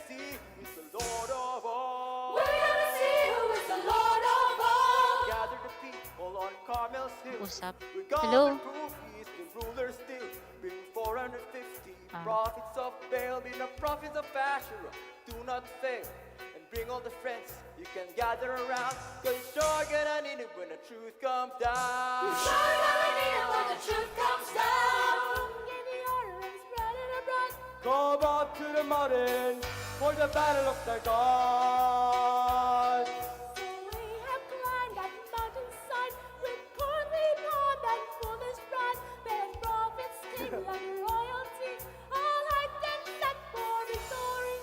see who's the Lord of all. We're gonna see who is the Lord of all. Gather the people on Carmel's hill. Usap. We got Hello? the proof he's the ruler still. Bring 450 Ah. prophets of Baal, be the prophets of Asherah. Do not fail. And bring all the friends you can gather around. Cause you're gonna need it when the truth comes down. You're sure gonna need it when the truth comes down. Get the order and spread it abroad. Come up to the mountain for the battle of their God. So we have climbed that mountainside with corn we pond and foolish pride. There's prophets still like royalty, all hyped and set for victory.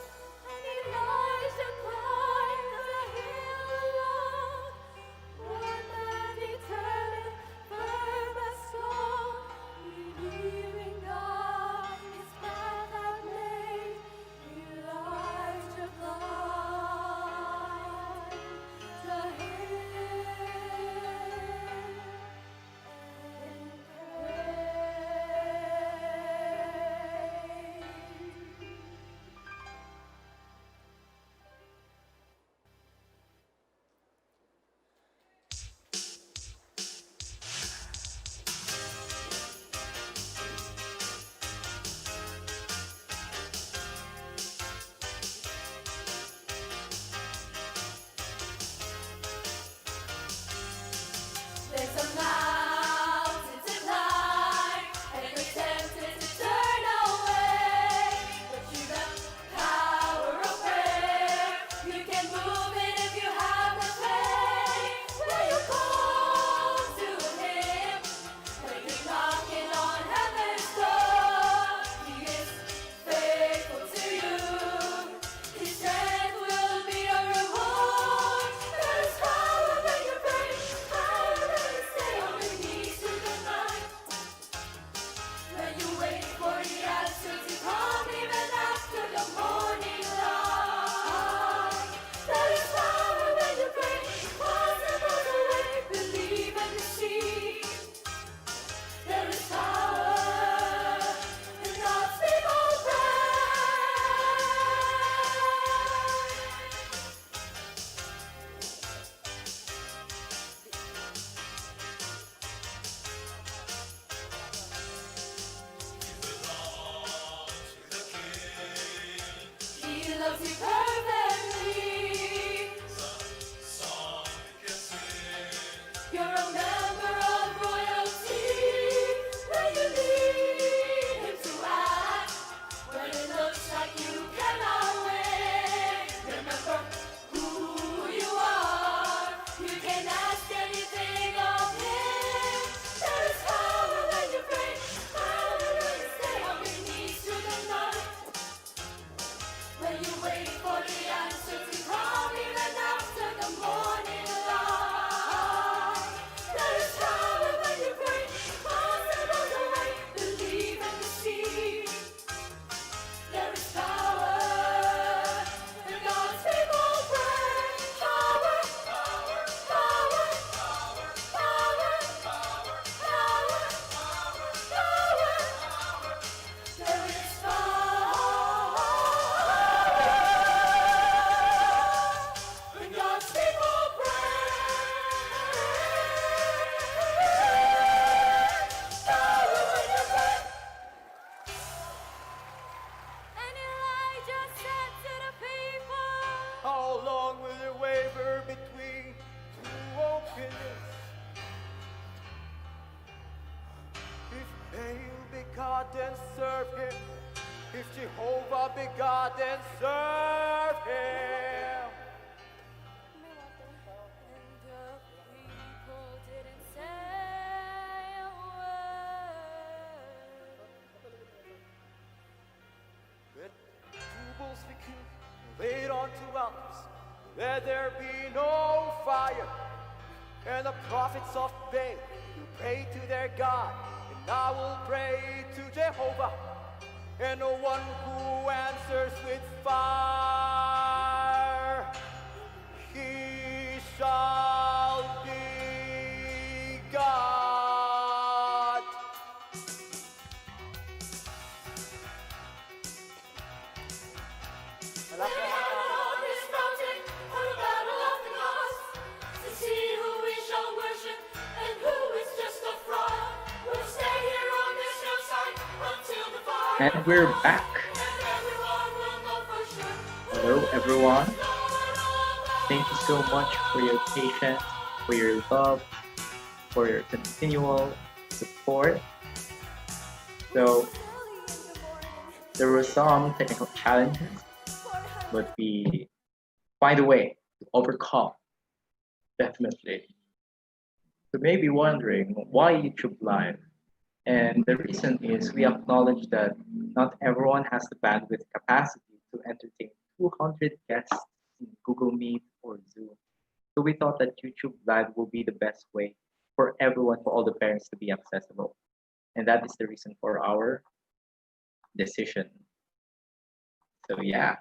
And Elijah climbed the hill alone, warm and determined, firm as stone, believing God his path had laid. Elijah climbed the hill and prayed. There's a mountain to climb, and you're tempted to turn away. But you got power of prayer. You can move it if you have the faith. Will you call to Him when you're knocking on heaven's door? He is faithful to you. His strength will be your reward. There is power when you pray. Power when you stay on your knees through the night. When you wait for the answer to come even after the morning light. There is power when you pray. Possible away. Believe and receive. There is power in God's people He loves you perfectly. You're a member of royalty. When you need Him to act, when it looks like you cannot win, remember who you are. You can ask anything of Him. There is power when you pray. Power when you stay on your knees through the night. When you wait for the answer to come even after the morning light. There is power when you pray. Possible away. Believe and receive. There is power in God's people pray. Power, power, power, power, power, power, power, power. There is power when God's people pray. Power when you pray. And Elijah said to the people, How long will you waver between two opinions? If Baal be God, then serve Him. If Jehovah be God, then serve Him. and the people didn't say a word. Let two bulls be killed, laid on two altars. Let there be no fire. And the prophets of Baal will pray to their God, and I will pray to Jehovah. And the one who answers with fire, he shall be God. There And we're back. Hello, everyone. Thank you so much for your patience, for your love, for your continual support. So, there were some technical challenges, but we find a way to overcome, definitely. So, may be wondering why YouTube Live? And the reason is we acknowledge that not everyone has the bandwidth capacity to entertain 200 guests in Google Meet or Zoom. So we thought that YouTube Live will be the best way for everyone, for all the parents to be accessible. And that is the reason for our decision. So yeah.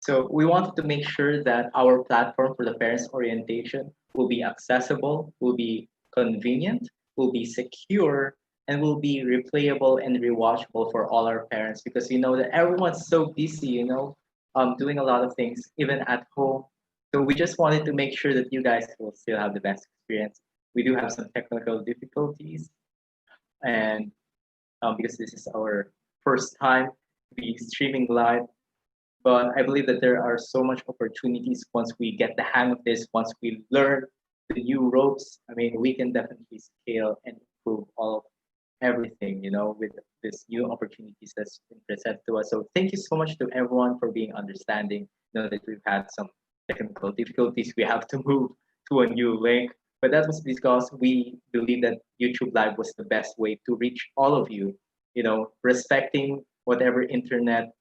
So we wanted to make sure that our platform for the parents orientation will be accessible, will be convenient, will be secure, and will be replayable and rewatchable for all our parents because you know that everyone's so busy, doing a lot of things even at home. So we just wanted to make sure that you guys will still have the best experience. We do have some technical difficulties, and because this is our first time to be streaming live, but I believe that there are so much opportunities once we get the hang of this, once we learn the new ropes. I mean, we can definitely scale and improve all of everything, with this new opportunities that's been presented to us. So thank you so much to everyone for being understanding. Know that we've had some technical difficulties. We have to move to a new link. But that was because we believe that YouTube Live was the best way to reach all of you, respecting whatever internet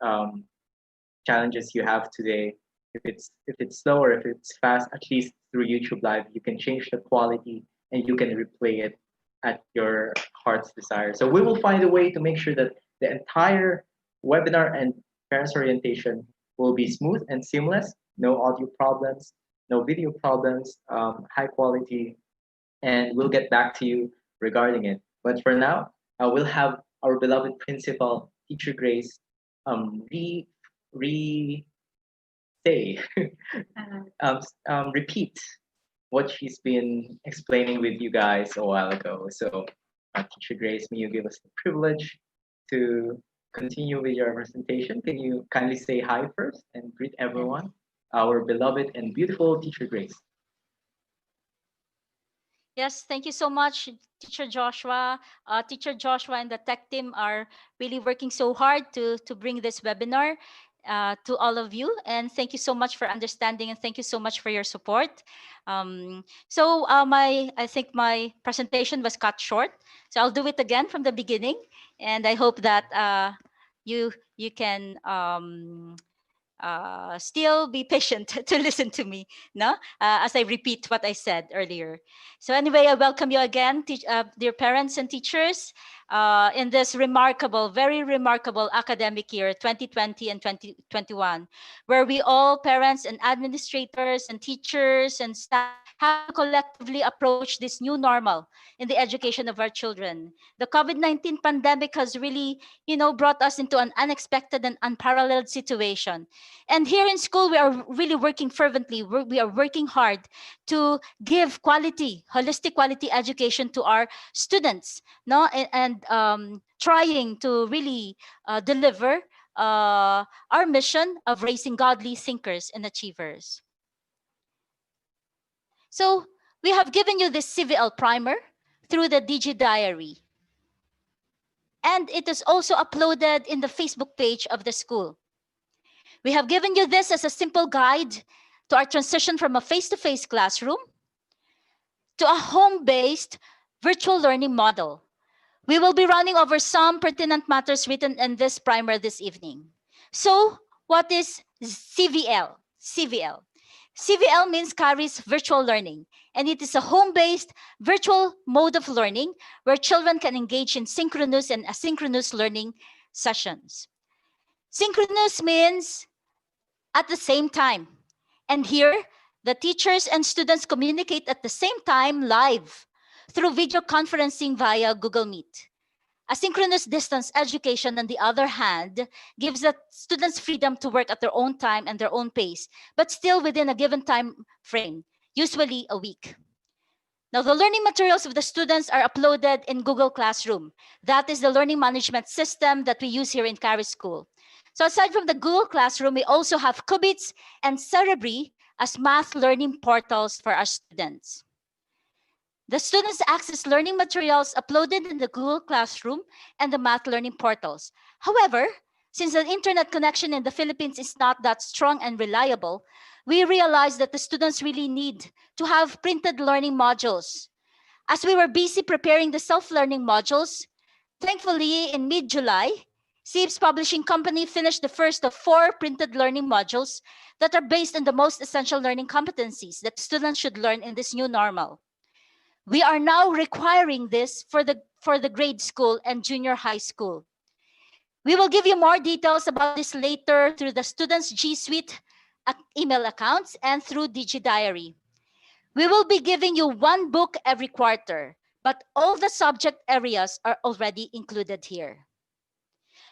challenges you have today. If it's slow or if it's fast, at least through YouTube Live, you can change the quality and you can replay it at your heart's desire. So we will find a way to make sure that the entire webinar and parents orientation will be smooth and seamless, no audio problems, no video problems, high quality, and we'll get back to you regarding it. But for now, we'll have our beloved principal, Teacher Grace, re re say repeat what she's been explaining with you guys a while ago. So, Teacher Grace, may you give us the privilege to continue with your presentation? Can you kindly say hi first and greet everyone? Our beloved and beautiful Teacher Grace. Yes, thank you so much, Teacher Joshua. Teacher Joshua and the tech team are really working so hard to bring this webinar to all of you. And thank you so much for understanding and thank you so much for your support. I think my presentation was cut short. So I'll do it again from the beginning. And I hope that you can still be patient to listen to me, no? As I repeat what I said earlier. So anyway, I welcome you again, dear parents and teachers, in this remarkable, very remarkable academic year, 2020 and 2021, where we all, parents and administrators and teachers and staff, have to collectively approach this new normal in the education of our children. The COVID-19 pandemic has really, brought us into an unexpected and unparalleled situation. And here in school, we are really working fervently. We are working hard to give quality, holistic quality education to our students, no? And trying to really deliver our mission of raising godly thinkers and achievers. So we have given you this CVL primer through the Digi Diary. And it is also uploaded in the Facebook page of the school. We have given you this as a simple guide to our transition from a face-to-face classroom to a home-based virtual learning model. We will be running over some pertinent matters written in this primer this evening. So, what is CVL? CVL. CVL means Charis Virtual Learning, and it is a home-based virtual mode of learning where children can engage in synchronous and asynchronous learning sessions. Synchronous means at the same time. And here, the teachers and students communicate at the same time live through video conferencing via Google Meet. Asynchronous distance education, on the other hand, gives the students freedom to work at their own time and their own pace, but still within a given time frame, usually a week. Now, the learning materials of the students are uploaded in Google Classroom. That is the learning management system that we use here in Charis School. So aside from the Google Classroom, we also have Cubits and Cerebri as math learning portals for our students. The students access learning materials uploaded in the Google Classroom and the math learning portals. However, since the internet connection in the Philippines is not that strong and reliable, we realized that the students really need to have printed learning modules. As we were busy preparing the self-learning modules, thankfully in mid-July, SEEB's publishing company finished the first of 4 printed learning modules that are based on the most essential learning competencies that students should learn in this new normal. We are now requiring this for the grade school and junior high school. We will give you more details about this later through the students' G Suite email accounts and through DigiDiary. We will be giving you 1 book every quarter, but all the subject areas are already included here.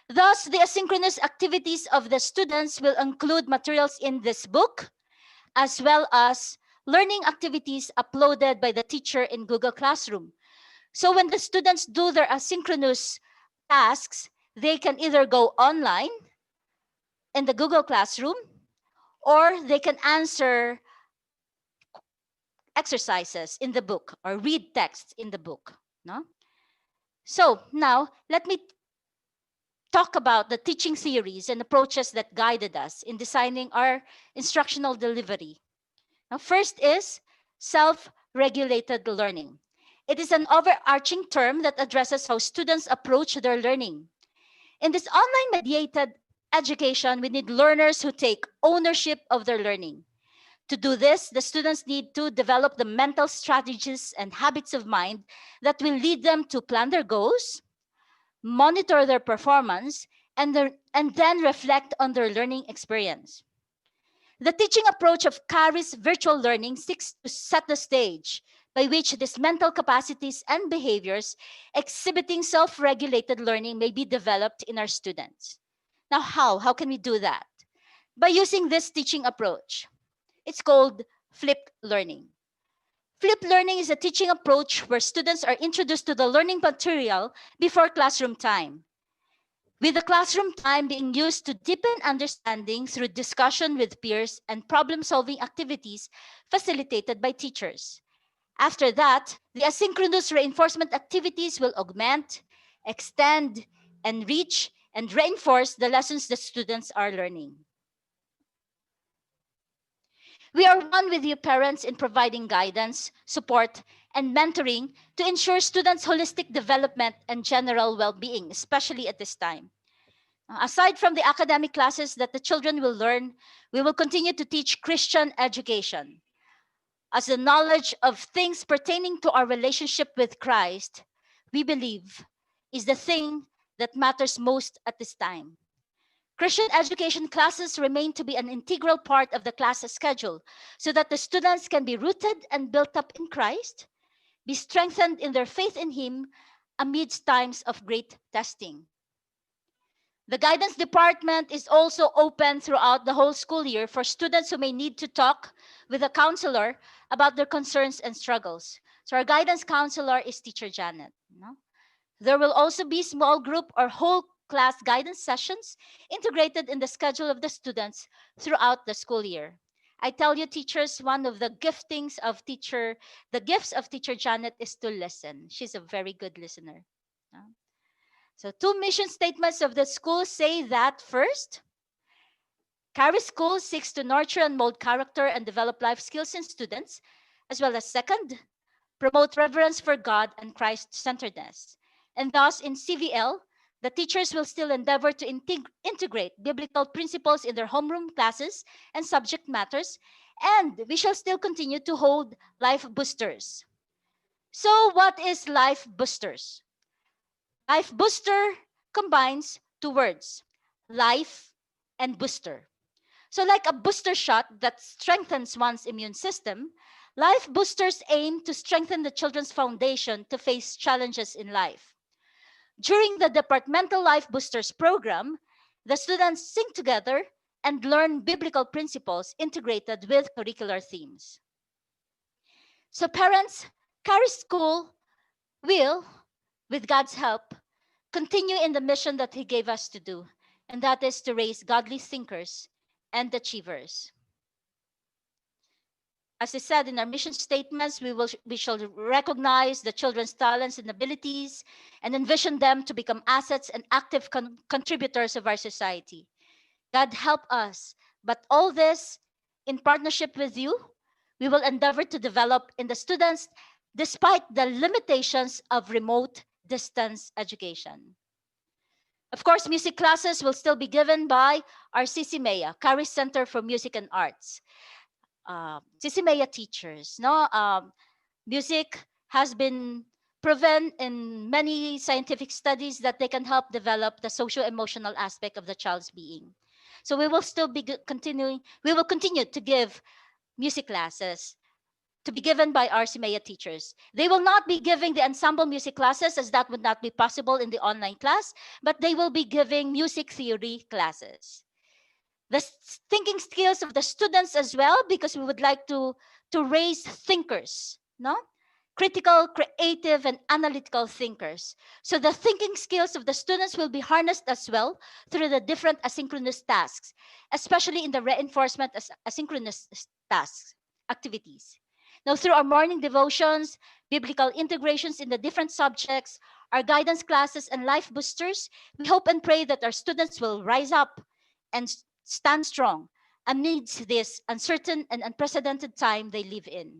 Thus, the asynchronous activities of the students will include materials in this book, as well as learning activities uploaded by the teacher in Google Classroom. So when the students do their asynchronous tasks, they can either go online in the Google Classroom, or they can answer exercises in the book or read texts in the book. No? So now let me talk about the teaching theories and approaches that guided us in designing our instructional delivery. Now, first is self-regulated learning. It is an overarching term that addresses how students approach their learning. In this online mediated education, we need learners who take ownership of their learning. To do this, the students need to develop the mental strategies and habits of mind that will lead them to plan their goals, monitor their performance, and then reflect on their learning experience. The teaching approach of Charis virtual learning seeks to set the stage by which these mental capacities and behaviors exhibiting self-regulated learning may be developed in our students. Now, how? How can we do that? By using this teaching approach. It's called flipped learning. Flipped learning is a teaching approach where students are introduced to the learning material before classroom time, with the classroom time being used to deepen understanding through discussion with peers and problem-solving activities facilitated by teachers. After that, the asynchronous reinforcement activities will augment, extend, enrich, and reinforce the lessons the students are learning. We are one with you parents in providing guidance, support, and mentoring to ensure students' holistic development and general well-being, especially at this time. Aside from the academic classes that the children will learn, we will continue to teach Christian education, as the knowledge of things pertaining to our relationship with Christ, we believe, is the thing that matters most at this time. Christian education classes remain to be an integral part of the class schedule so that the students can be rooted and built up in Christ, be strengthened in their faith in Him amidst times of great testing. The guidance department is also open throughout the whole school year for students who may need to talk with a counselor about their concerns and struggles. So our guidance counselor is Teacher Janet. There will also be small group or whole class guidance sessions integrated in the schedule of the students throughout the school year. I tell you, teachers, one of the gifts of Teacher Janet is to listen. She's a very good listener. So 2 mission statements of the school say that first, Charis School seeks to nurture and mold character and develop life skills in students, as well as second, promote reverence for God and Christ-centeredness. And thus, in CVL, the teachers will still endeavor to integrate biblical principles in their homeroom classes and subject matters, and we shall still continue to hold life boosters. So what is life boosters? Life booster combines 2 words, life and booster. So like a booster shot that strengthens one's immune system, life boosters aim to strengthen the children's foundation to face challenges in life. During the departmental Life Boosters program, the students sing together and learn biblical principles integrated with curricular themes. So parents, Charis School will, with God's help, continue in the mission that He gave us to do, and that is to raise godly thinkers and achievers. As I said in our mission statements, we shall recognize the children's talents and abilities and envision them to become assets and active contributors of our society. God help us. But all this, in partnership with you, we will endeavor to develop in the students despite the limitations of remote distance education. Of course, music classes will still be given by our CCMEA, Charis Center for Music and Arts. CCMEA teachers, no? Music has been proven in many scientific studies that they can help develop the socio-emotional aspect of the child's being. So we will still be continuing, we will continue to give music classes to be given by our CMEA teachers. They will not be giving the ensemble music classes, as that would not be possible in the online class, but they will be giving music theory classes. The thinking skills of the students as well, because we would like to raise thinkers, no? Critical, creative, and analytical thinkers. So the thinking skills of the students will be harnessed as well through the different asynchronous tasks, especially in the reinforcement asynchronous tasks, activities. Now, through our morning devotions, biblical integrations in the different subjects, our guidance classes, and life boosters, we hope and pray that our students will rise up and stand strong amidst this uncertain and unprecedented time they live in.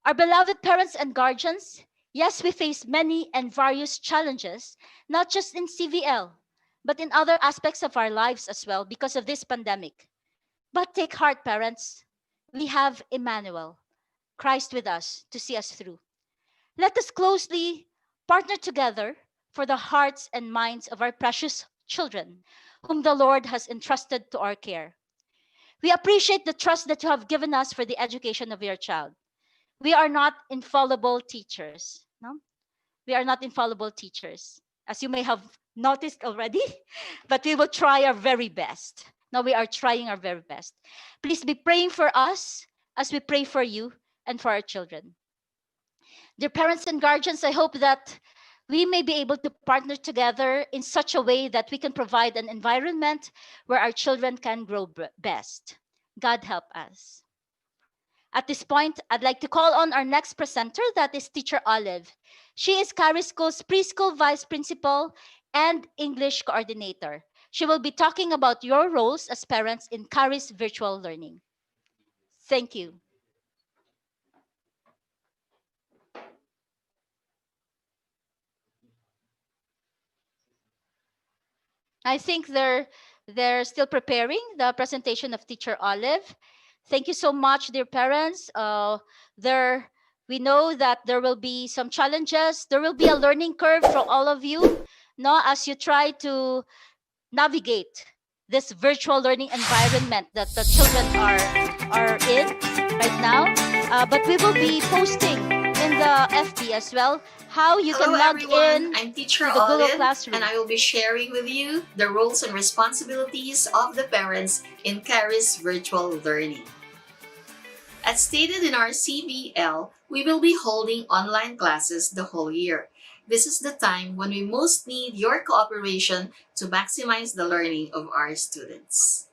Our beloved parents and guardians, yes, we face many and various challenges, not just in CVL, but in other aspects of our lives as well because of this pandemic. But take heart, parents. We have Emmanuel, Christ with us to see us through. Let us closely partner together for the hearts and minds of our precious children, whom the Lord has entrusted to our care. We appreciate the trust that you have given us for the education of your child. We are not infallible teachers. No? We are not infallible teachers, as you may have noticed already, but we will try our very best. Now we are trying our very best. Please be praying for us as we pray for you and for our children. Dear parents and guardians, I hope that we may be able to partner together in such a way that we can provide an environment where our children can grow best. God help us. At this point, I'd like to call on our next presenter, that is Teacher Olive. She is Charis School's Preschool Vice Principal and English Coordinator. She will be talking about your roles as parents in Charis virtual learning. Thank you. I think they're still preparing the presentation of Teacher Olive. Thank you so much, dear parents. We know that there will be some challenges. There will be a learning curve for all of you, no, as you try to navigate this virtual learning environment that the children are in right now. But we will be posting in the FB as well how you Hello can log everyone, in I'm Teacher to the Google Olive, Classroom. and I will be sharing with you the roles and responsibilities of the parents in Charis virtual learning. As stated in our CVL, we will be holding online classes the whole year. This is the time when we most need your cooperation to maximize the learning of our students.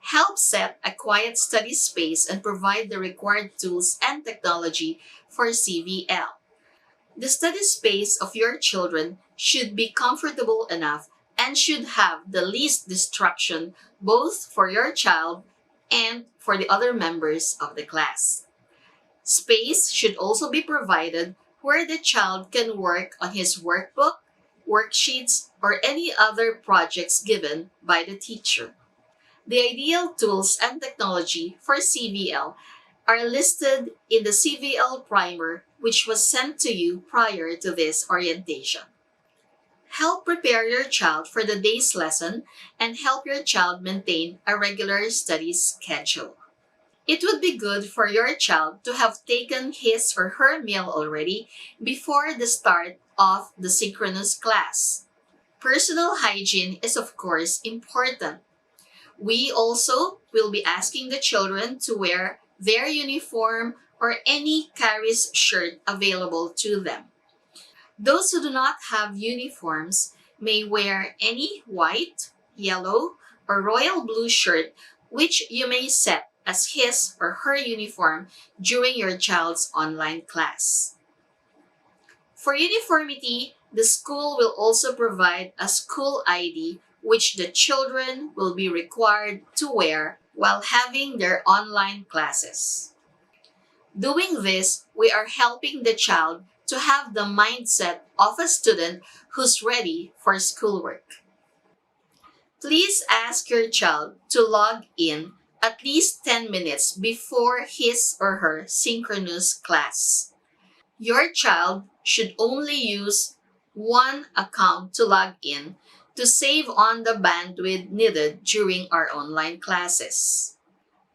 Help set a quiet study space and provide the required tools and technology for CVL. The study space of your children should be comfortable enough and should have the least distraction both for your child and for the other members of the class. Space should also be provided where the child can work on his workbook, worksheets, or any other projects given by the teacher. The ideal tools and technology for CVL are listed in the CVL primer, which was sent to you prior to this orientation. Help prepare your child for the day's lesson and help your child maintain a regular study schedule. It would be good for your child to have taken his or her meal already before the start of the synchronous class. Personal hygiene is of course important. We also will be asking the children to wear their uniform or any Charis shirt available to them. Those who do not have uniforms may wear any white, yellow, or royal blue shirt which you may set as his or her uniform during your child's online class. For uniformity, the school will also provide a school ID which the children will be required to wear while having their online classes. Doing this, we are helping the child to have the mindset of a student who's ready for schoolwork. Please ask your child to log in at least 10 minutes before his or her synchronous class. Your child should only use one account to log in to save on the bandwidth needed during our online classes.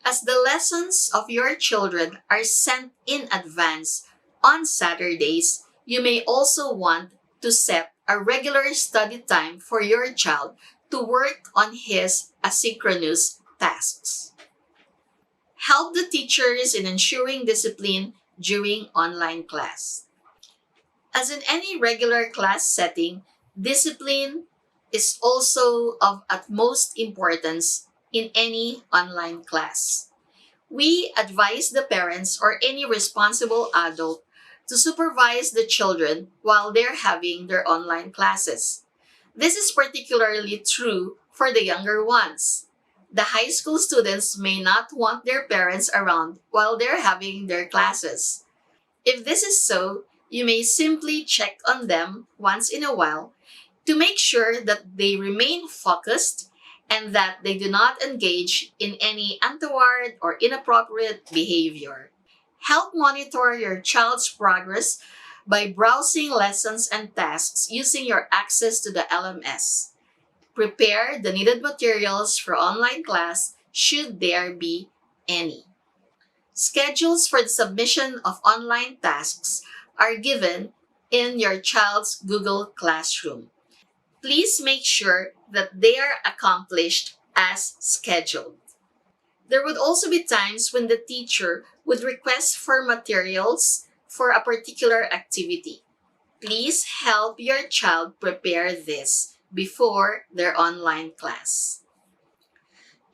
As the lessons of your children are sent in advance on Saturdays, you may also want to set a regular study time for your child to work on his asynchronous tasks. Help the teachers in ensuring discipline during online class. As in any regular class setting, discipline is also of utmost importance in any online class. We advise the parents or any responsible adult to supervise the children while they're having their online classes. This is particularly true for the younger ones. The high school students may not want their parents around while they're having their classes. If this is so, you may simply check on them once in a while to make sure that they remain focused and that they do not engage in any untoward or inappropriate behavior. Help monitor your child's progress by browsing lessons and tasks using your access to the LMS. Prepare the needed materials for online class should there be any. Schedules for the submission of online tasks are given in your child's Google Classroom. Please make sure that they are accomplished as scheduled. There would also be times when the teacher would request for materials for a particular activity. Please help your child prepare this before their online class.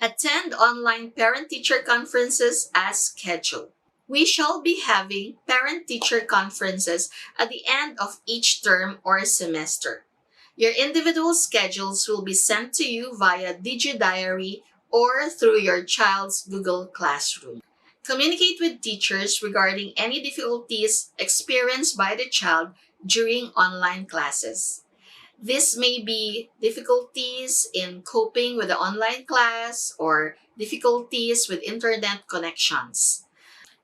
Attend online parent-teacher conferences as scheduled. We shall be having parent-teacher conferences at the end of each term or semester. Your individual schedules will be sent to you via DigiDiary or through your child's Google Classroom. Communicate with teachers regarding any difficulties experienced by the child during online classes. This may be difficulties in coping with the online class or difficulties with internet connections.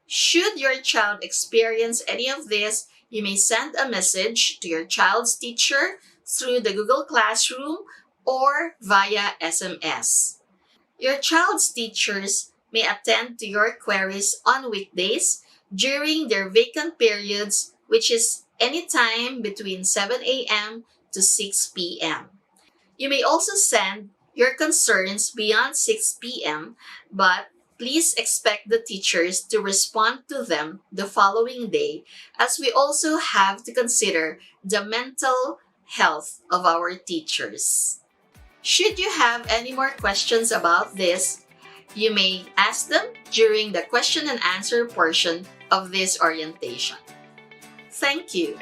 Should your child experience any of this, you may send a message to your child's teacher through the Google Classroom or via SMS. Your child's teachers may attend to your queries on weekdays during their vacant periods, which is anytime between 7 a.m. to 6 p.m. You may also send your concerns beyond 6 p.m., but please expect the teachers to respond to them the following day, as we also have to consider the mental health of our teachers. Should you have any more questions about this, you may ask them during the question and answer portion of this orientation. Thank you.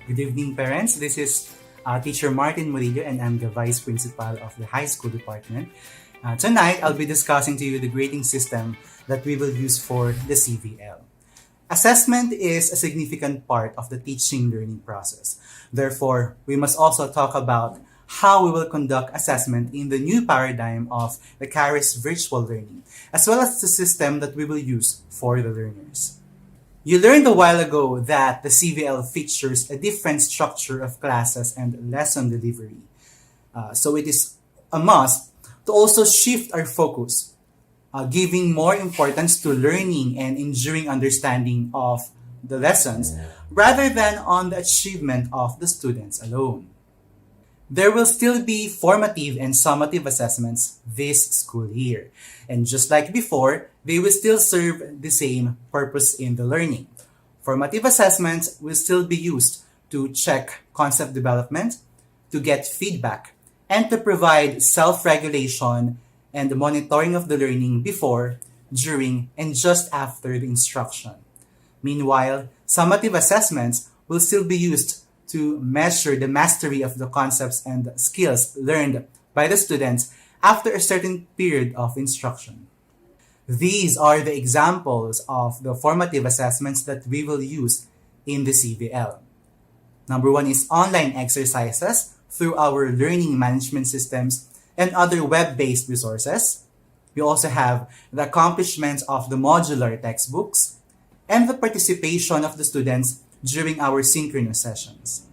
Good evening, parents. This is Teacher Martin Morillo, and I'm the Vice Principal of the High School Department. Tonight, I'll be discussing to you the grading system that we will use for the CVL. Assessment is a significant part of the teaching learning process. Therefore, we must also talk about how we will conduct assessment in the new paradigm of the Charis virtual learning, as well as the system that we will use for the learners. You learned a while ago that the CVL features a different structure of classes and lesson delivery. So it is a must to also shift our focus giving more importance to learning and enduring understanding of the lessons rather than on the achievement of the students alone. There will still be formative and summative assessments this school year. And just like before, they will still serve the same purpose in the learning. Formative assessments will still be used to check concept development, to get feedback, and to provide self-regulation and the monitoring of the learning before, during, and just after the instruction. Meanwhile, summative assessments will still be used to measure the mastery of the concepts and skills learned by the students after a certain period of instruction. These are the examples of the formative assessments that we will use in the CVL. Number one is online exercises through our learning management systems and other web-based resources. We also have the accomplishments of the modular textbooks and the participation of the students during our synchronous sessions.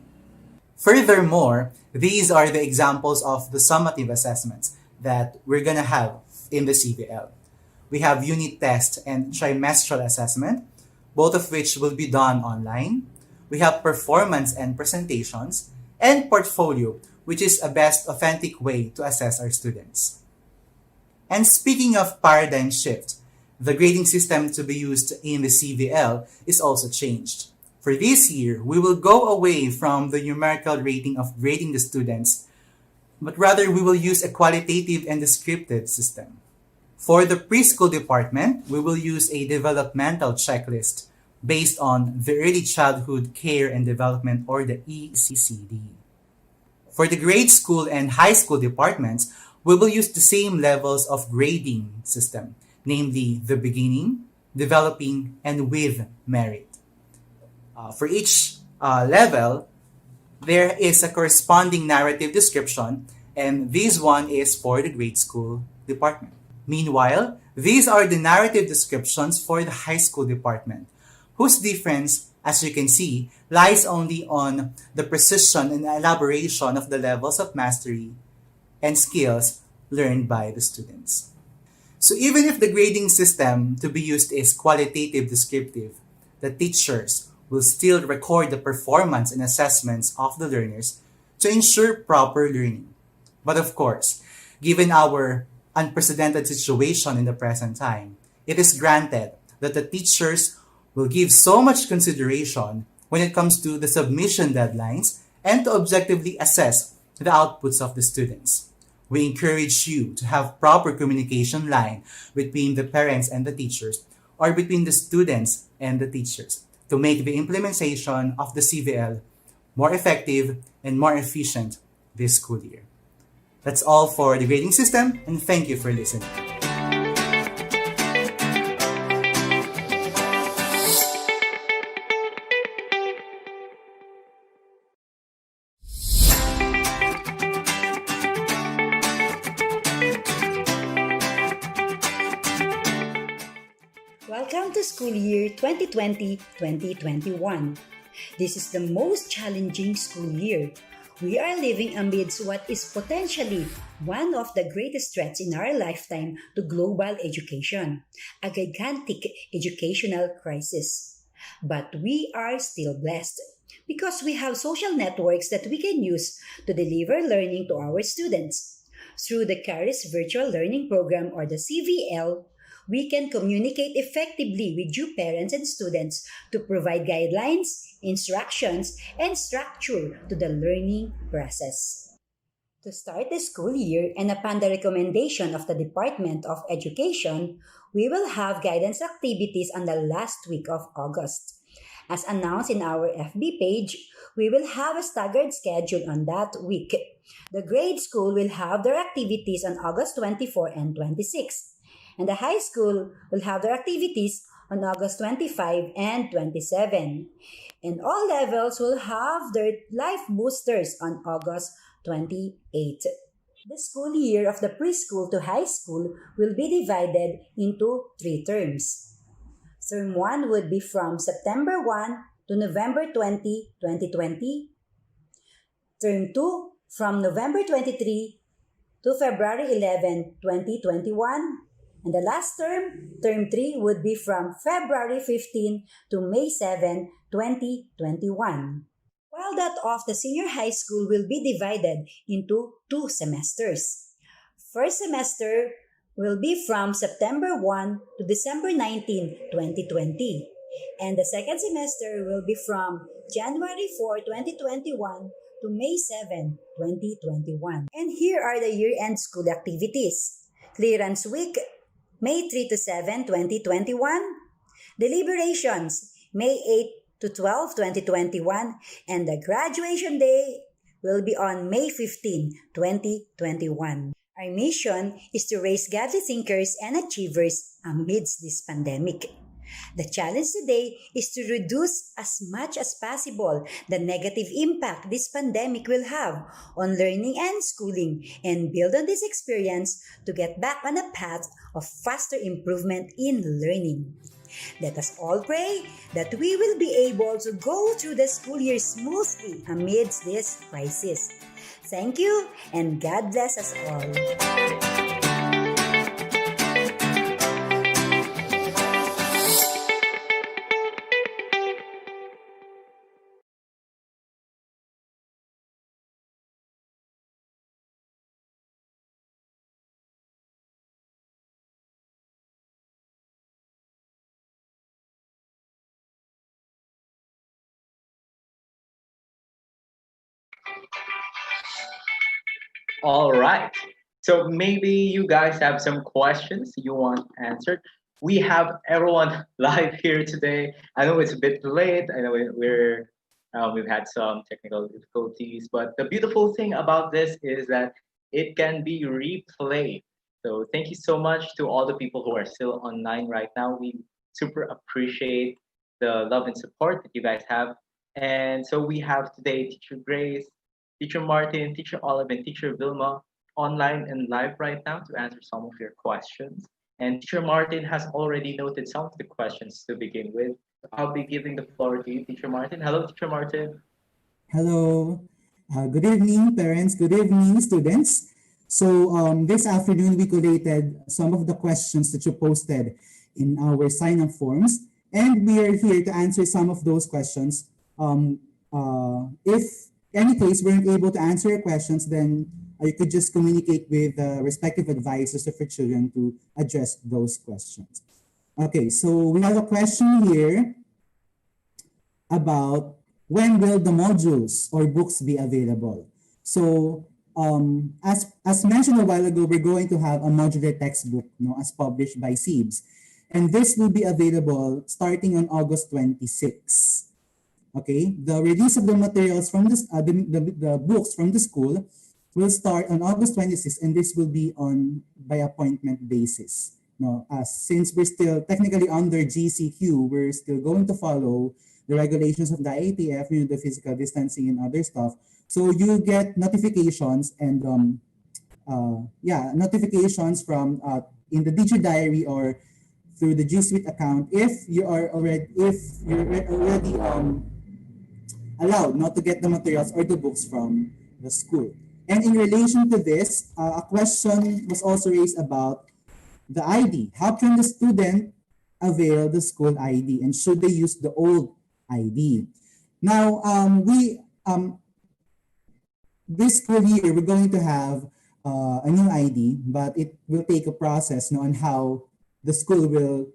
Furthermore, these are the examples of the summative assessments that we're going to have in the CVL. We have unit test and trimestral assessment, both of which will be done online. We have performance and presentations, and portfolio, which is a best authentic way to assess our students. And speaking of paradigm shift, the grading system to be used in the CVL is also changed. For this year, we will go away from the numerical rating of grading the students, but rather we will use a qualitative and descriptive system. For the preschool department, we will use a developmental checklist based on the Early Childhood Care and Development, or the ECCD. For the grade school and high school departments, we will use the same levels of grading system, namely the beginning, developing, and with merit. For each level, there is a corresponding narrative description, and this one is for the grade school department. Meanwhile, these are the narrative descriptions for the high school department, whose difference, as you can see, lies only on the precision and elaboration of the levels of mastery and skills learned by the students. So even if the grading system to be used is qualitative descriptive, the teachers will still record the performance and assessments of the learners to ensure proper learning. But of course, given our unprecedented situation in the present time, it is granted that the teachers will give so much consideration when it comes to the submission deadlines and to objectively assess the outputs of the students. We encourage you to have proper communication line between the parents and the teachers, or between the students and the teachers, to make the implementation of the CVL more effective and more efficient this school year. That's all for the grading system, and thank you for listening. Welcome to school year 2020-2021. This is the most challenging school year. We are living amidst what is potentially one of the greatest threats in our lifetime to global education, a gigantic educational crisis. But we are still blessed because we have social networks that we can use to deliver learning to our students. Through the Charis Virtual Learning Program, or the CVL, we can communicate effectively with you parents and students to provide guidelines, instructions, and structure to the learning process. To start the school year, and upon the recommendation of the Department of Education, we will have guidance activities on the last week of August. As announced in our FB page, we will have a staggered schedule on that week. The grade school will have their activities on August 24 and 26. And the high school will have their activities on August 25 and 27. And all levels will have their life boosters on August 28. The school year of the preschool to high school will be divided into 3 terms. Term 1 would be from September 1 to November 20, 2020. Term 2 from November 23 to February 11, 2021. And the last term, term 3, would be from February 15 to May 7, 2021. While that of the senior high school will be divided into 2 semesters. First semester will be from September 1 to December 19, 2020. And the second semester will be from January 4, 2021 to May 7, 2021. And here are the year-end school activities. Clearance Week, May 3 to 7, 2021. Deliberations, May 8 to 12, 2021. And the graduation day will be on May 15, 2021. Our mission is to raise godly thinkers and achievers amidst this pandemic. The challenge today is to reduce as much as possible the negative impact this pandemic will have on learning and schooling and build on this experience to get back on a path of faster improvement in learning. Let us all pray that we will be able to go through the school year smoothly amidst this crisis. Thank you and God bless us all. All right. So maybe you guys have some questions you want answered. We have everyone live here today. I know it's a bit late. I know we've had some technical difficulties, but the beautiful thing about this is that it can be replayed. So thank you so much to all the people who are still online right now. We super appreciate the love and support that you guys have. And so we have today Teacher Grace, Teacher Martin, Teacher Olive, and Teacher Vilma online and live right now to answer some of your questions. And Teacher Martin has already noted some of the questions to begin with. I'll be giving the floor to you, Teacher Martin. Hello, Teacher Martin. Hello. Good evening, parents. Good evening, students. So this afternoon, we collated some of the questions that you posted in our sign-up forms, and we are here to answer some of those questions. If any case weren't able to answer your questions, then you could just communicate with the respective advisors of your children to address those questions. Okay, so we have a question here about when will the modules or books be available? So as mentioned a while ago, we're going to have a modular textbook, as published by SEEBS. And this will be available starting on August 26. Okay, the release of the materials from this, the books from the school will start on August 26, and this will be on by appointment basis. Since we're still technically under GCQ, we're still going to follow the regulations of the IATF, the physical distancing and other stuff. So you get notifications and notifications from in the Digi Diary or through the G Suite account if you're already allowed not to get the materials or the books from the school. And in relation to this, a question was also raised about the ID. How can the student avail the school ID, and should they use the old ID? Now, this school year, we're going to have a new ID, but it will take a process on how the school will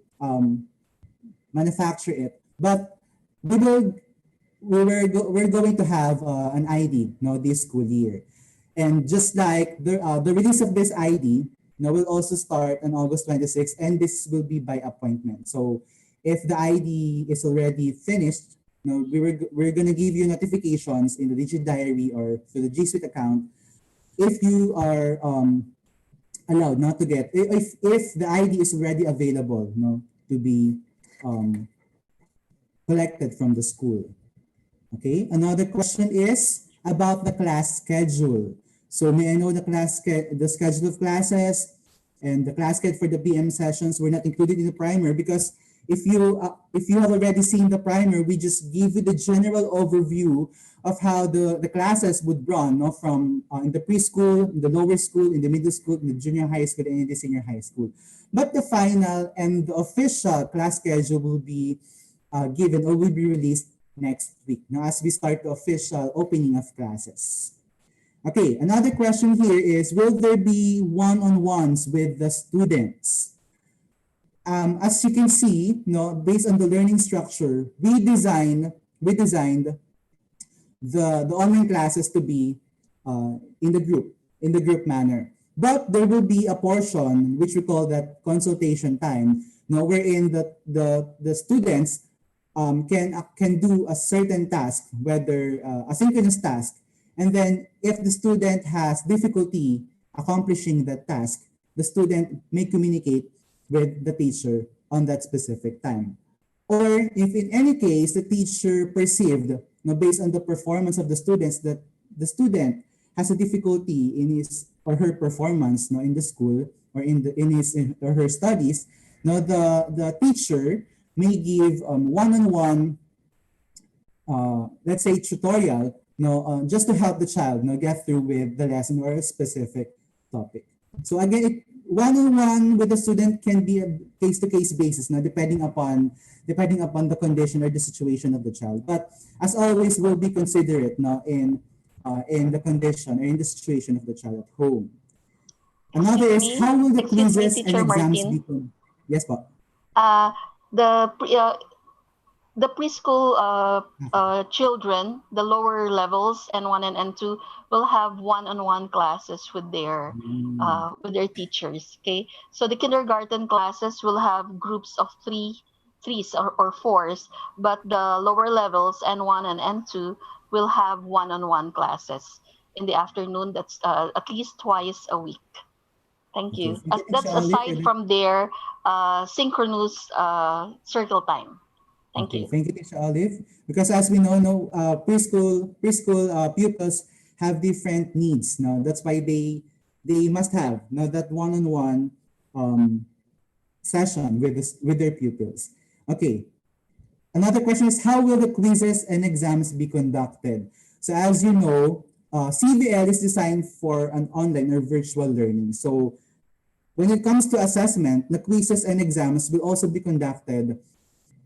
manufacture it. But we're going to have an ID this school year. And just like the release of this ID will also start on August 26th, and this will be by appointment. So if the ID is already finished, we're going to give you notifications in the Digi Diary or through the G Suite account if you are allowed not to get, if the ID is already available to be collected from the school. Okay, another question is about the class schedule. So may I know the schedule of classes and the class schedule for the PM sessions were not included in the primer because if you have already seen the primer, we just give you the general overview of how the classes would run, no, from in the preschool, in the lower school, in the middle school, in the junior high school, and in the senior high school. But the final and the official class schedule will be given or will be released next week, now as we start the official opening of classes. Okay, another question here is, will there be one-on-ones with the students? As you can see, no, based on the learning structure, we designed the online classes to be in the group manner. But there will be a portion which we call that consultation time, no, wherein the students can do a certain task, whether a synchronous task, and then if the student has difficulty accomplishing that task, the student may communicate with the teacher on that specific time. Or if in any case the teacher perceived, based on the performance of the students, that the student has a difficulty in his or her performance, in the school or in his or her studies, the teacher may give one-on-one, let's say, tutorial, just to help the child get through with the lesson or a specific topic. So again, one-on-one with the student can be a case-to-case basis, depending upon the condition or the situation of the child. But as always, we'll be considerate in the condition or in the situation of the child at home. Another is, how will the Excuse me, quizzes and Teacher exams Martin. be? Yes, po. The preschool children, the lower levels, N1 and N2, will have one-on-one classes with their teachers. Okay, so the kindergarten classes will have groups of threes or fours, but the lower levels, N1 and N2, will have one-on-one classes in the afternoon. That's at least twice a week. Thank you. That's aside from their synchronous circle time. Thank you. Thank you, Teacher Olive. Because as we know, preschool pupils have different needs. That's why they must have that one-on-one session with their pupils. Okay. Another question is, how will the quizzes and exams be conducted? So as you know, CVL is designed for an online or virtual learning. So when it comes to assessment, the quizzes and exams will also be conducted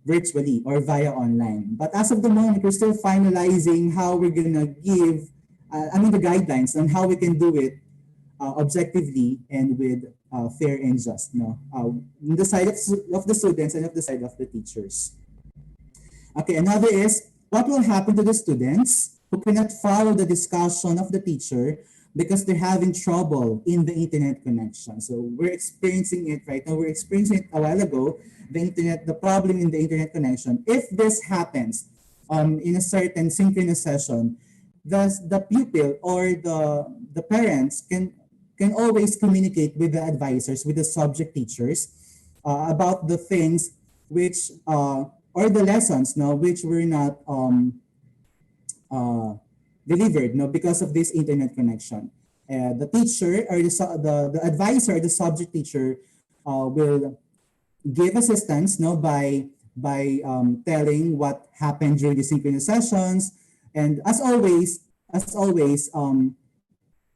virtually or via online. But as of the moment, we're still finalizing how we're gonna give, the guidelines on how we can do it objectively and with fair and just, on the side of the students and of the side of the teachers. Okay, another is, what will happen to the students who cannot follow the discussion of the teacher because they're having trouble in the internet connection? So we're experiencing it right now. We're experiencing it a while ago, the problem in the internet connection. If this happens in a certain synchronous session, the pupil or the parents can always communicate with the advisors, with the subject teachers about the things which or the lessons which were not delivered because of this internet connection. The teacher or the advisor, the subject teacher will give assistance by telling what happened during the synchronous sessions. And as always,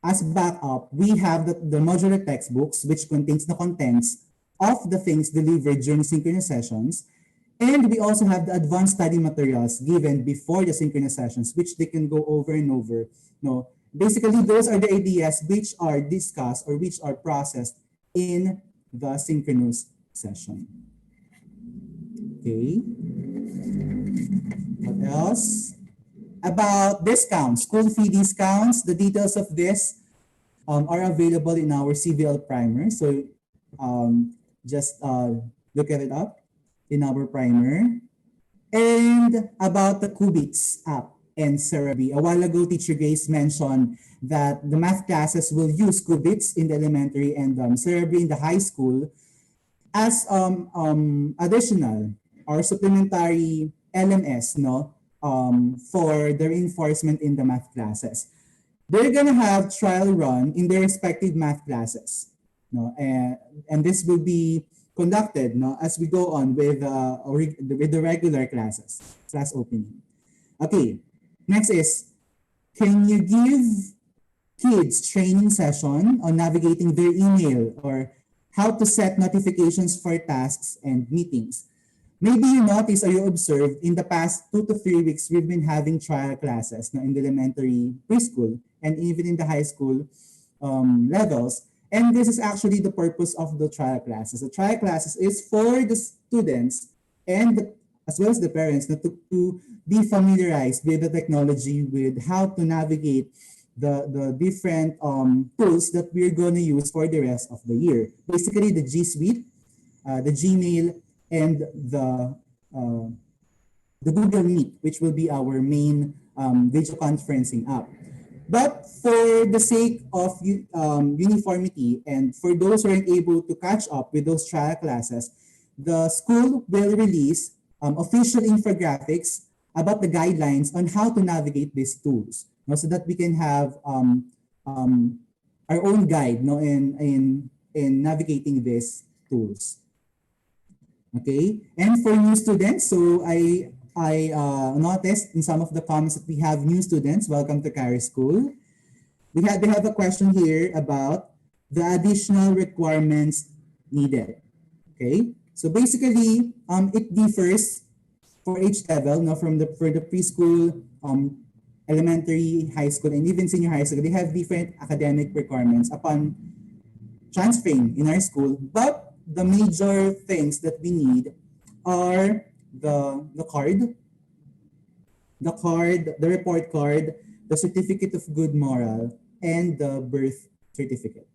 as backup, we have the modular textbooks, which contains the contents of the things delivered during synchronous sessions. And we also have the advanced study materials given before the synchronous sessions, which they can go over and over. Basically, those are the ideas which are discussed or which are processed in the synchronous session. Okay. What else? About discounts, school fee discounts, the details of this are available in our CVL primer. So just look at it up in our primer. And about the Qubits app and Cerebi. A while ago, Teacher Grace mentioned that the math classes will use Qubits in the elementary and Cerebi in the high school as additional or supplementary LMS for the reinforcement in the math classes. They're gonna have trial run in their respective math classes. And this will be conducted, no, as we go on with the regular classes, class opening. Okay, next is, can you give kids training session on navigating their email or how to set notifications for tasks and meetings? Maybe you noticed or you observed in the past 2 to 3 weeks, we've been having trial classes in the elementary, preschool, and even in the high school levels. And this is actually the purpose of the trial classes. The trial classes is for the students and as well as the parents to be familiarized with the technology, with how to navigate the different tools that we're going to use for the rest of the year. Basically, the G Suite, the Gmail, and the Google Meet, which will be our main video conferencing app. But for the sake of uniformity and for those who aren't able to catch up with those trial classes, the school will release official infographics about the guidelines on how to navigate these tools, so that we can have our own guide in navigating these tools. Okay, and for new students, so I noticed in some of the comments that we have new students. Welcome to Charis School. They have a question here about the additional requirements needed. Okay, so basically, it differs for each level. For the preschool, elementary, high school, and even senior high school, they have different academic requirements upon transferring in our school. But the major things that we need are the card, the report card, the certificate of good moral, and the birth certificate.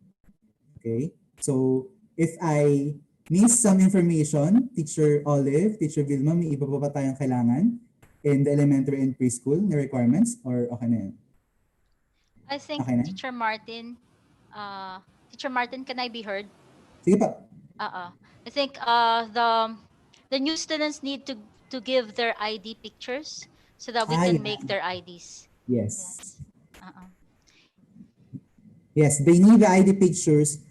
Okay, so if I miss some information, Teacher Olive, Teacher Vilma, may iba pa ba tayong kailangan in the elementary and preschool na requirements, or okay na yan? I think Okay na? Teacher Martin, can I be heard? Sige pa. I think the new students need to give their ID pictures so that we can make their IDs. Yes. Yes. Yes, they need the ID pictures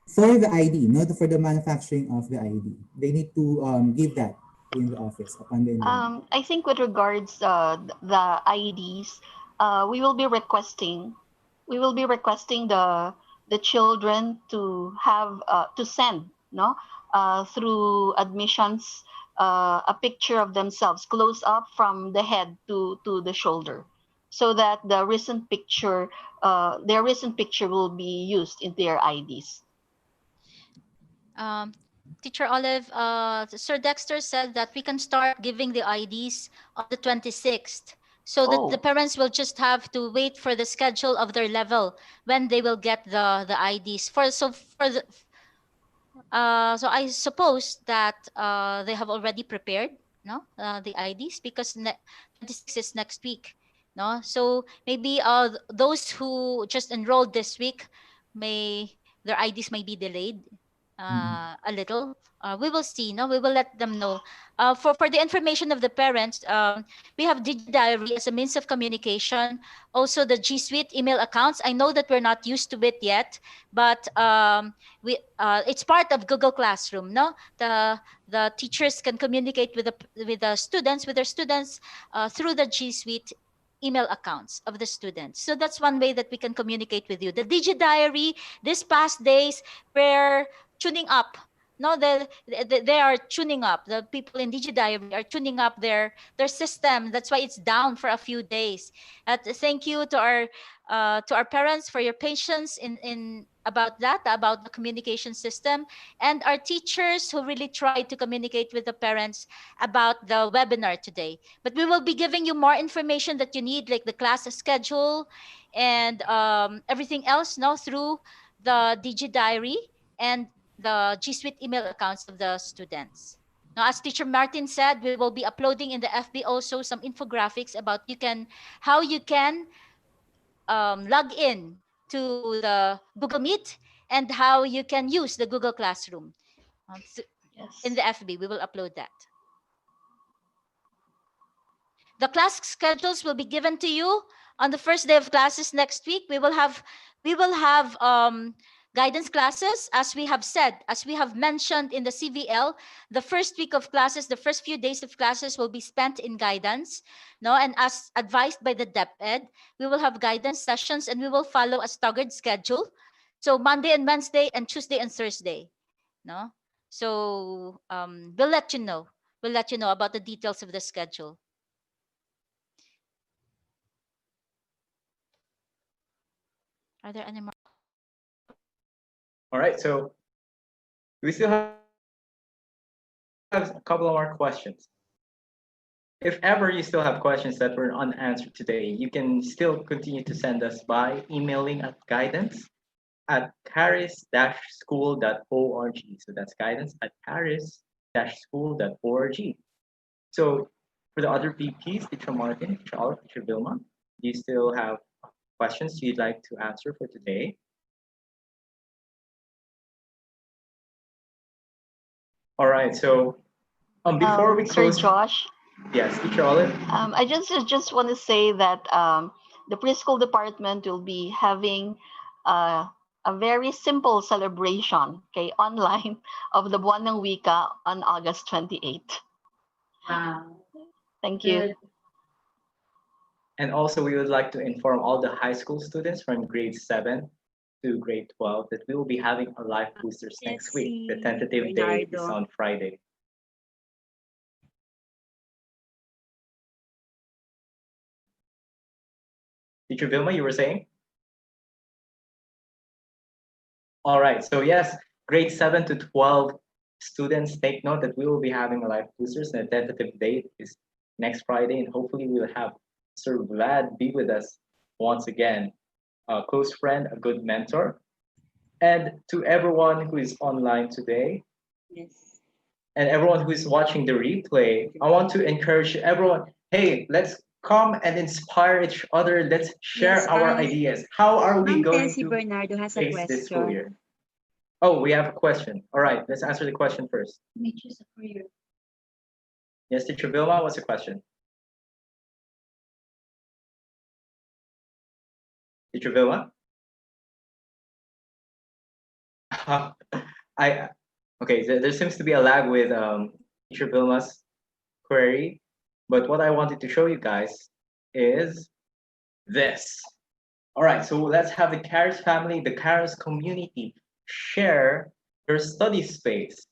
for the ID, not for the manufacturing of the ID. They need to give that in the office upon the enrollment. I think with regards the IDs, we will be requesting the children to have to send through admissions a picture of themselves close up from the head to the shoulder, so that their recent picture will be used in their IDs. Teacher Olive, Sir Dexter said that we can start giving the IDs on the 26th, so that the parents will just have to wait for the schedule of their level when they will get the IDs. So I suppose that they have already prepared the IDs, because 26 is next week. So maybe those who just enrolled this week, their IDs may be delayed a little. We will see. We will let them know. For the information of the parents, we have DigiDiary as a means of communication. Also, the G Suite email accounts. I know that we're not used to it yet, but it's part of Google Classroom. The teachers can communicate with their students through the G Suite email accounts of the students. So that's one way that we can communicate with you. The DigiDiary, these past days, we're tuning up. They are tuning up. The people in DigiDiary are tuning up their system. That's why it's down for a few days. Thank you to our parents for your patience in about the communication system, and our teachers who really tried to communicate with the parents about the webinar today. But we will be giving you more information that you need, like the class schedule and everything else through the DigiDiary and the G Suite email accounts of the students. Now, as Teacher Martin said, we will be uploading in the FB also some infographics about how you can log in to the Google Meet and how you can use the Google Classroom. In the FB, we will upload that. The class schedules will be given to you on the first day of classes next week. We will have Guidance classes, as we have said, as we have mentioned in the CVL, the first week of classes, the first few days of classes will be spent in guidance. No, and as advised by the DepEd, we will have guidance sessions and we will follow a staggered schedule. So Monday and Wednesday and Tuesday and Thursday. No, so we'll let you know. We'll let you know about the details of the schedule. Are there any more? All right, so we still have a couple of more questions. If ever you still have questions that were unanswered today, you can still continue to send us by emailing at guidance@charis-school.org. So that's guidance@charis-school.org. So for the other VPs, Teacher Martin, Teacher Olive, Teacher Vilma, do you still have questions you'd like to answer for today? All right, so before we Sir close, Josh, yes, Teacher Olive. I just want to say that the preschool department will be having a very simple celebration, okay, online of the Buwan ng Wika on August 28th. Wow. Thank you. And also, we would like to inform all the high school students from grade 7 to grade 12 that we will be having a live boosters next week. The tentative day is on Friday. Teacher Vilma, you were saying? All right, so yes, grade 7 to 12 students, take note that we will be having a live boosters and the tentative date is next Friday, and hopefully we will have Sir Vlad be with us once again, a close friend, a good mentor. And to everyone who is online today, Yes. and everyone who is watching the replay, I want to encourage everyone, hey, let's come and inspire each other. Let's share Yes, our ideas. How are we going Tessie to Bernardo has a face this school question. year? Oh, we have a question. All right, let's answer the question first. We choose a career. Yes, Teacher Vilma, what's the question? Teacher Vilma? I okay, there seems to be a lag with Teacher Vilma's query, but what I wanted to show you guys is this. All right, so let's have the Charis family, the Charis community share your study space.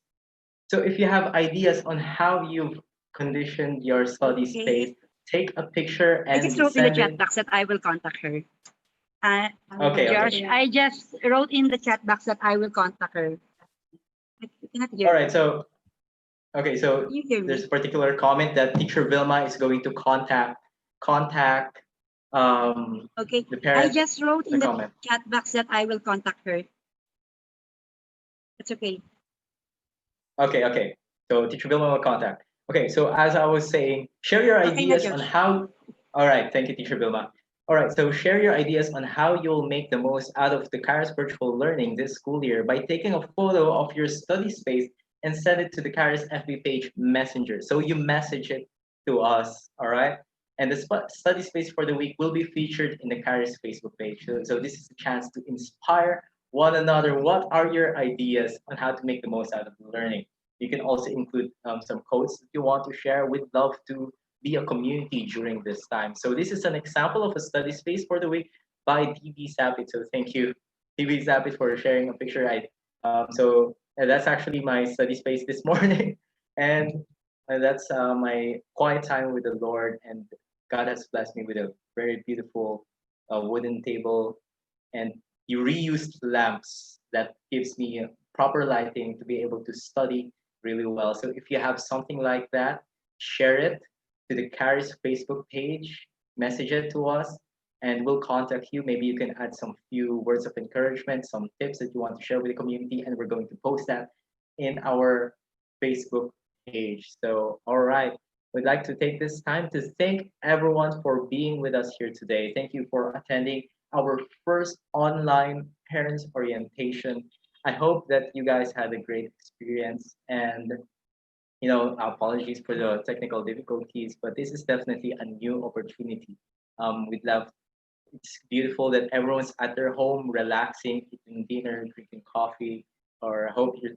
So if you have ideas on how you've conditioned your study space, take a picture I and just wrote in the send chat it. box that I will contact her. Okay, Josh, okay. I just wrote in the chat box that I will contact her. I cannot hear All her. right, so okay, so Can you hear me? there's a particular comment that Teacher Vilma is going to contact Okay, the I parent. just wrote in The the comment. chat box that I will contact her. It's okay. Okay, okay. So Teacher Vilma will contact. Okay, so as I was saying, share your Okay na, ideas on Josh. how. All right, thank you, Teacher Vilma. All right, so share your ideas on how you'll make the most out of the Charis virtual learning this school year by taking a photo of your study space and send it to the Charis FB page messenger. So you message it to us, all right? And the study space for the week will be featured in the Charis Facebook page. So this is a chance to inspire one another. What are your ideas on how to make the most out of the learning? You can also include some quotes that you want to share. We'd love to be a community during this time. So this is an example of a study space for the week by DB Sapit. So thank you, DB Sapit, for sharing a picture. That's actually my study space this morning, and that's my quiet time with the Lord. And God has blessed me with a very beautiful wooden table, and you reused lamps that gives me proper lighting to be able to study really well. So if you have something like that, share it to the Charis Facebook page, message it to us, and we'll contact you. Maybe you can add some few words of encouragement, some tips that you want to share with the community, and we're going to post that in our Facebook page. So, all right. We'd like to take this time to thank everyone for being with us here today. Thank you for attending our first online parents orientation. I hope that you guys had a great experience, and apologies for the technical difficulties, but this is definitely a new opportunity. We'd love it's beautiful that everyone's at their home, relaxing, eating dinner, drinking coffee, or I hope you're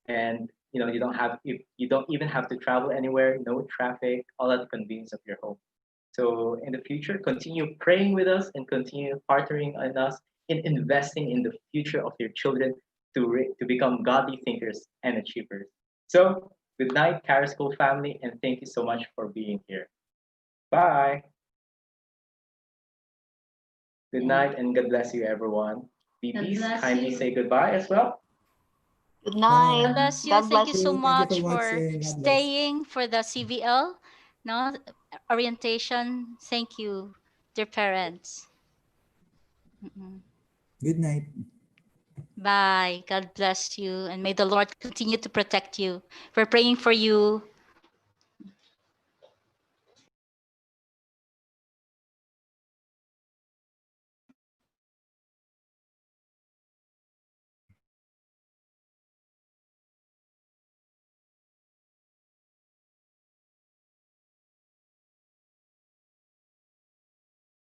and you don't have if you don't even have to travel anywhere, no traffic, all at the convenience of your home. So in the future, continue praying with us and continue partnering on us in investing in the future of your children to become godly thinkers and achievers. So good night, Charis School family, and thank you so much for being here. Bye. Good night and God bless you, everyone. BBs, kindly say goodbye as well. Good Bye. night. God bless you. God Thank bless you you. so Thank you for much for watching. God bless. staying for the CVL, no, orientation. Thank you, dear parents. Mm-mm. Good night. Bye. God bless you. And may the Lord continue to protect you. We're praying for you